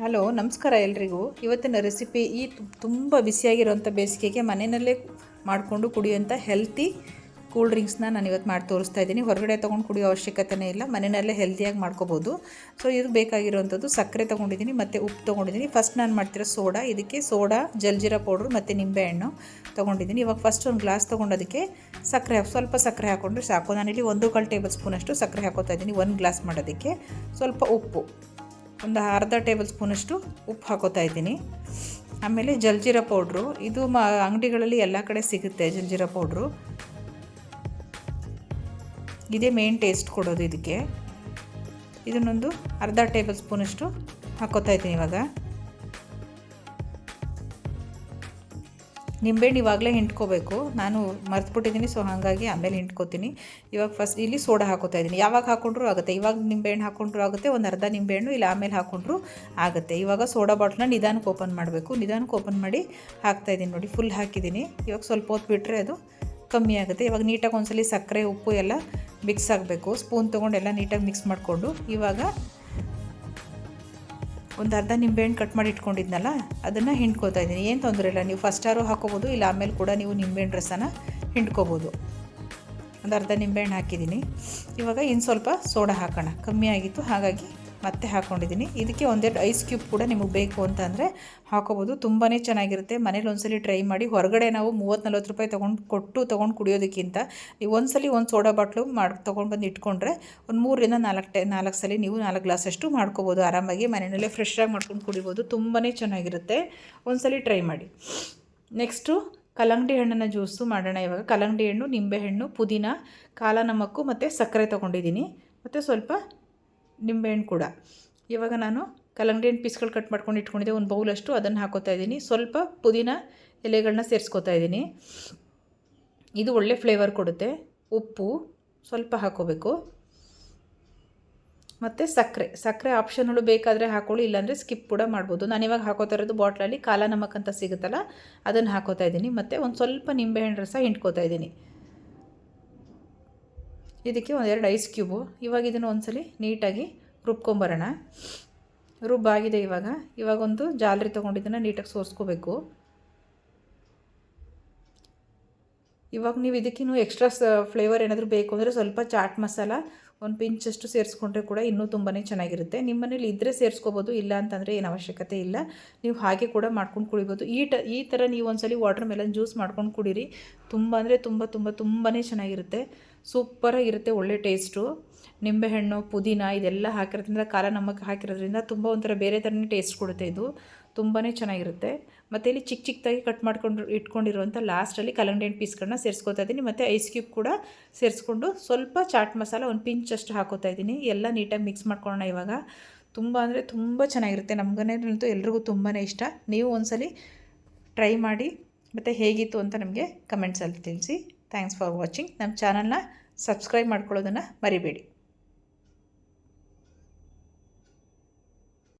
Hello, ನಮಸ್ಕಾರ ಎಲ್ರಿಗೂ. ಇವತ್ತಿನ ರೆಸಿಪಿ ತುಂಬ ಬಿಸಿಯಾಗಿರೋಂಥ ಬೇಸಿಗೆಗೆ ಮನೆಯಲ್ಲೇ ಮಾಡಿಕೊಂಡು ಕುಡಿಯೋಂಥ ಹೆಲ್ತಿ ಕೂಲ್ ಡ್ರಿಂಕ್ಸ್ನ ನಾನು ಇವತ್ತು ಮಾಡಿ ತೋರಿಸ್ತಾ ಇದ್ದೀನಿ. ಹೊರಗಡೆ ತೊಗೊಂಡು ಕುಡಿಯೋ ಅವಶ್ಯಕತೆಯೇ ಇಲ್ಲ, ಮನೆಯಲ್ಲೇ ಹೆಲ್ತಿಯಾಗಿ ಮಾಡ್ಕೋಬೋದು. ಸೊ ಇದು ಬೇಕಾಗಿರೋವಂಥದ್ದು ಸಕ್ಕರೆ ತೊಗೊಂಡಿದ್ದೀನಿ ಮತ್ತು ಉಪ್ಪು ತೊಗೊಂಡಿದ್ದೀನಿ. ಫಸ್ಟ್ ನಾನು ಮಾಡ್ತಿರೋ ಸೋಡಾ, ಇದಕ್ಕೆ ಸೋಡಾ, ಜಲ್ಜೀರಾ ಪೌಡ್ರು ಮತ್ತು ನಿಂಬೆಹಣ್ಣು ತೊಗೊಂಡಿದ್ದೀನಿ. ಇವಾಗ ಫಸ್ಟ್ ಒಂದು ಗ್ಲಾಸ್ ತೊಗೊಂಡೋದಕ್ಕೆ ಸ್ವಲ್ಪ ಸಕ್ಕರೆ ಹಾಕ್ಕೊಂಡ್ರೆ ಸಾಕು. ನಾನಿಲ್ಲಿ 1 ಟೇಬಲ್ ಸ್ಪೂನಷ್ಟು ಸಕ್ಕರೆ ಹಾಕೋತಾ ಇದ್ದೀನಿ. 1 ಗ್ಲಾಸ್ ಮಾಡೋದಕ್ಕೆ ಸ್ವಲ್ಪ ಉಪ್ಪು, ಒಂದು ಅರ್ಧ ಟೇಬಲ್ ಸ್ಪೂನಷ್ಟು ಉಪ್ಪು ಹಾಕೋತಾ ಇದ್ದೀನಿ. ಆಮೇಲೆ ಜಲ್ಜೀರಾ ಪೌಡ್ರು, ಇದು ಅಂಗಡಿಗಳಲ್ಲಿ ಎಲ್ಲ ಕಡೆ ಸಿಗುತ್ತೆ. ಜಲ್ಜೀರಾ ಪೌಡ್ರು ಇದೇ ಮೇನ್ ಟೇಸ್ಟ್ ಕೊಡೋದು ಇದಕ್ಕೆ. ಇದನ್ನೊಂದು ಅರ್ಧ ಟೇಬಲ್ ಸ್ಪೂನಷ್ಟು ಹಾಕೋತಾ ಇದ್ದೀನಿ. ಇವಾಗ ನಿಂಬೆಹಣ್ಣು ಇವಾಗಲೇ ಹಿಂಡ್ಕೋಬೇಕು, ನಾನು ಮರ್ತ್ಬಿಟ್ಟಿದ್ದೀನಿ. ಸೊ ಹಾಗಾಗಿ ಆಮೇಲೆ ಹಿಂಡ್ಕೋತೀನಿ. ಇವಾಗ ಫಸ್ಟ್ ಇಲ್ಲಿ ಸೋಡಾ ಹಾಕೋತಾ ಇದ್ದೀನಿ. ಯಾವಾಗ ಹಾಕ್ಕೊಂಡ್ರೂ ಆಗುತ್ತೆ. ಇವಾಗ ನಿಂಬೆಹಣ್ಣು ಹಾಕ್ಕೊಂಡ್ರೂ ಆಗುತ್ತೆ, ಒಂದು ಅರ್ಧ ನಿಂಬೆಹಣ್ಣು ಇಲ್ಲ ಆಮೇಲೆ ಹಾಕ್ಕೊಂಡ್ರೂ ಆಗುತ್ತೆ. ಇವಾಗ ಸೋಡಾ ಬಾಟ್ಲನ್ನ ನಿಧಾನಕ್ಕೆ ಓಪನ್ ಮಾಡಬೇಕು. ನಿಧಾನಕ್ಕೆ ಓಪನ್ ಮಾಡಿ ಹಾಕ್ತಾಯಿದ್ದೀನಿ. ನೋಡಿ, ಫುಲ್ ಹಾಕಿದ್ದೀನಿ. ಇವಾಗ ಸ್ವಲ್ಪ ಹೊತ್ತು ಬಿಟ್ಟರೆ ಅದು ಕಮ್ಮಿ ಆಗುತ್ತೆ. ಇವಾಗ ನೀಟಾಗಿ ಒಂದ್ಸಲಿ ಸಕ್ಕರೆ ಉಪ್ಪು ಎಲ್ಲ ಮಿಕ್ಸ್ ಆಗಬೇಕು. ಸ್ಪೂನ್ ತೊಗೊಂಡು ಎಲ್ಲ ನೀಟಾಗಿ ಮಿಕ್ಸ್ ಮಾಡಿಕೊಂಡು ಇವಾಗ ಒಂದು ಅರ್ಧ ನಿಂಬೆಹಣ್ಣು ಕಟ್ ಮಾಡಿ ಇಟ್ಕೊಂಡಿದ್ನಲ್ಲ, ಅದನ್ನು ಹಿಂಡ್ಕೋತಾ ಇದ್ದೀನಿ. ಏನು ತೊಂದರೆ ಇಲ್ಲ, ನೀವು ಫಸ್ಟಾರು ಹಾಕೋಬೋದು, ಇಲ್ಲ ಆಮೇಲೆ ಕೂಡ ನೀವು ನಿಂಬೆಹಣ್ಣು ರಸನ ಹಿಂಡ್ಕೋಬೋದು. ಒಂದು ಅರ್ಧ ನಿಂಬೆಹಣ್ಣು ಹಾಕಿದ್ದೀನಿ. ಇವಾಗ ಇನ್ನು ಸ್ವಲ್ಪ ಸೋಡಾ ಹಾಕೋಣ. ಕಮ್ಮಿ ಆಗಿತ್ತು, ಹಾಗಾಗಿ ಮತ್ತೆ ಹಾಕ್ಕೊಂಡಿದ್ದೀನಿ. ಇದಕ್ಕೆ ಒಂದೆರಡು ಐಸ್ ಕ್ಯೂಬ್ ಕೂಡ ನಿಮಗೆ ಬೇಕು ಅಂತ ಅಂದರೆ ಹಾಕೋಬೋದು. ತುಂಬಾ ಚೆನ್ನಾಗಿರುತ್ತೆ. ಮನೇಲಿ ಒಂದ್ಸಲಿ ಟ್ರೈ ಮಾಡಿ. ಹೊರಗಡೆ ನಾವು 30-40 ರೂಪಾಯಿ ತೊಗೊಂಡು ಕುಡಿಯೋದಕ್ಕಿಂತ ನೀವು ಒಂದ್ಸಲಿ ಒಂದು ಸೋಡಾ ಬಾಟ್ಲು ತೊಗೊಂಡು ಬಂದು ಇಟ್ಕೊಂಡ್ರೆ ಒಂದು 3ರಿಂದ 4 ಸಲ ನೀವು 4 ಗ್ಲಾಸಷ್ಟು ಮಾಡ್ಕೋಬೋದು ಆರಾಮಾಗಿ. ಮನೆಯಲ್ಲೇ ಫ್ರೆಶ್ಶಾಗಿ ಮಾಡ್ಕೊಂಡು ಕುಡಿಬೋದು. ತುಂಬಾ ಚೆನ್ನಾಗಿರುತ್ತೆ. ಒಂದ್ಸಲಿ ಟ್ರೈ ಮಾಡಿ. ನೆಕ್ಸ್ಟು ಕಲ್ಲಂಗಡಿ ಹಣ್ಣಿನ ಜ್ಯೂಸು ಮಾಡೋಣ. ಇವಾಗ ಕಲ್ಲಂಗಡಿ ಹಣ್ಣು, ನಿಂಬೆಹಣ್ಣು, ಪುದೀನ, ಕಾಲ ನಮಕ್ಕು ಮತ್ತು ಸಕ್ಕರೆ ತೊಗೊಂಡಿದ್ದೀನಿ, ಮತ್ತು ಸ್ವಲ್ಪ ನಿಂಬೆಹಣ್ಣು ಕೂಡ. ಇವಾಗ ನಾನು ಕಲ್ಲಂಗಡಿ ಹಣ್ಣು ಪೀಸ್ಗಳು ಕಟ್ ಮಾಡ್ಕೊಂಡು ಇಟ್ಕೊಂಡಿದ್ದೆ, ಒಂದು ಬೌಲಷ್ಟು, ಅದನ್ನು ಹಾಕೋತಾ ಇದ್ದೀನಿ. ಸ್ವಲ್ಪ ಪುದೀನ ಎಲೆಗಳನ್ನ ಸೇರಿಸ್ಕೋತಾ ಇದ್ದೀನಿ. ಇದು ಒಳ್ಳೆ ಫ್ಲೇವರ್ ಕೊಡುತ್ತೆ. ಉಪ್ಪು ಸ್ವಲ್ಪ ಹಾಕೋಬೇಕು, ಮತ್ತು ಸಕ್ಕರೆ ಆಪ್ಷನ್ಗಳು ಬೇಕಾದರೆ ಹಾಕೊಳ್ಳಿ, ಇಲ್ಲಾಂದರೆ ಸ್ಕಿಪ್ ಕೂಡ ಮಾಡ್ಬೋದು. ನಾನಿವಾಗ ಹಾಕೋತಾ ಇರೋದು ಬಾಟ್ಲಲ್ಲಿ ಕಾಲ ನಮಕ್ ಅಂತ ಸಿಗುತ್ತಲ್ಲ, ಅದನ್ನು ಹಾಕೋತಾ ಇದ್ದೀನಿ. ಮತ್ತು ಒಂದು ಸ್ವಲ್ಪ ನಿಂಬೆಹಣ್ಣು ರಸ ಹಿಂಡ್ಕೋತಾ ಇದ್ದೀನಿ. ಇದಕ್ಕೆ ಒಂದೆರಡು ಐಸ್ ಕ್ಯೂಬು. ಇವಾಗ ಇದನ್ನು ಒಂದ್ಸಲಿ ನೀಟಾಗಿ ರುಬ್ಕೊಂಬರೋಣ. ರುಬ್ಬಾಗಿದೆ. ಇವಾಗ ಒಂದು ಜಾಲರಿ ತೊಗೊಂಡಿದ್ದನ್ನು ನೀಟಾಗಿ ಸೋರಿಸ್ಕೋಬೇಕು. ಇವಾಗ ನೀವು ಇದಕ್ಕಿನ್ನೂ ಎಕ್ಸ್ಟ್ರಾ ಫ್ಲೇವರ್ ಏನಾದರೂ ಬೇಕು ಅಂದರೆ ಸ್ವಲ್ಪ ಚಾಟ್ ಮಸಾಲ ಒಂದು ಪಿಂಚಷ್ಟು ಸೇರಿಸ್ಕೊಂಡ್ರೆ ಕೂಡ ಇನ್ನೂ ತುಂಬಾ ಚೆನ್ನಾಗಿರುತ್ತೆ. ನಿಮ್ಮ ಮನೇಲಿ ಇದ್ದರೆ ಸೇರಿಸ್ಕೋಬೋದು, ಇಲ್ಲ ಅಂತಂದರೆ ಏನು ಅವಶ್ಯಕತೆ ಇಲ್ಲ. ನೀವು ಹಾಗೆ ಕೂಡ ಮಾಡ್ಕೊಂಡು ಕುಡಿಬೋದು. ಈ ಥರ ನೀವು ಒಂದ್ಸಲಿ ವಾಟರ್ ಮೆಲನ್ ಜ್ಯೂಸ್ ಮಾಡ್ಕೊಂಡು ಕುಡೀರಿ. ತುಂಬ ಅಂದರೆ ತುಂಬಾ ಚೆನ್ನಾಗಿರುತ್ತೆ. ಸೂಪರಾಗಿರುತ್ತೆ. ಒಳ್ಳೆ ಟೇಸ್ಟು. ನಿಂಬೆಹಣ್ಣು, ಪುದೀನ ಇದೆಲ್ಲ ಹಾಕಿರೋದ್ರಿಂದ, ಕಾಲ ನಮಕ್ ಹಾಕಿರೋದ್ರಿಂದ ತುಂಬ ಒಂಥರ ಬೇರೆ ಥರನೇ ಟೇಸ್ಟ್ ಕೊಡುತ್ತೆ. ಇದು ತುಂಬಾ ಚೆನ್ನಾಗಿರುತ್ತೆ. ಮತ್ತು ಇಲ್ಲಿ ಚಿಕ್ಕದಾಗಿ ಕಟ್ ಮಾಡ್ಕೊಂಡು ಇಟ್ಕೊಂಡಿರುವಂಥ ಲಾಸ್ಟಲ್ಲಿ ಕಲ್ಲಂಗಡಿ ಹಣ್ಣು ಪೀಸ್ಗಳನ್ನ ಸೇರಿಸ್ಕೊತಾ ಇದ್ದೀನಿ. ಮತ್ತು ಐಸ್ ಕ್ಯೂಬ್ ಕೂಡ ಸೇರಿಸ್ಕೊಂಡು ಸ್ವಲ್ಪ ಚಾಟ್ ಮಸಾಲ ಒಂದು ಪಿಂಚಷ್ಟು ಹಾಕೋತಾ ಇದ್ದೀನಿ. ಎಲ್ಲ ನೀಟಾಗಿ ಮಿಕ್ಸ್ ಮಾಡ್ಕೊಳ್ಳೋಣ. ಇವಾಗ ತುಂಬ ಅಂದರೆ ತುಂಬ ಚೆನ್ನಾಗಿರುತ್ತೆ. ನಮ್ಮ ಮನೆಯಲ್ಲಂತೂ ಎಲ್ರಿಗೂ ತುಂಬಾ ಇಷ್ಟ. ನೀವು ಒಂದ್ಸಲಿ ಟ್ರೈ ಮಾಡಿ, ಮತ್ತು ಹೇಗಿತ್ತು ಅಂತ ನಮಗೆ ಕಮೆಂಟ್ಸಲ್ಲಿ ತಿಳಿಸಿ. Thanks for watching. ನಮ್ಮ ಚಾನಲ್ನ ಸಬ್ಸ್ಕ್ರೈಬ್ ಮಾಡ್ಕೊಳ್ಳೋದನ್ನು ಮರಿಬೇಡಿ.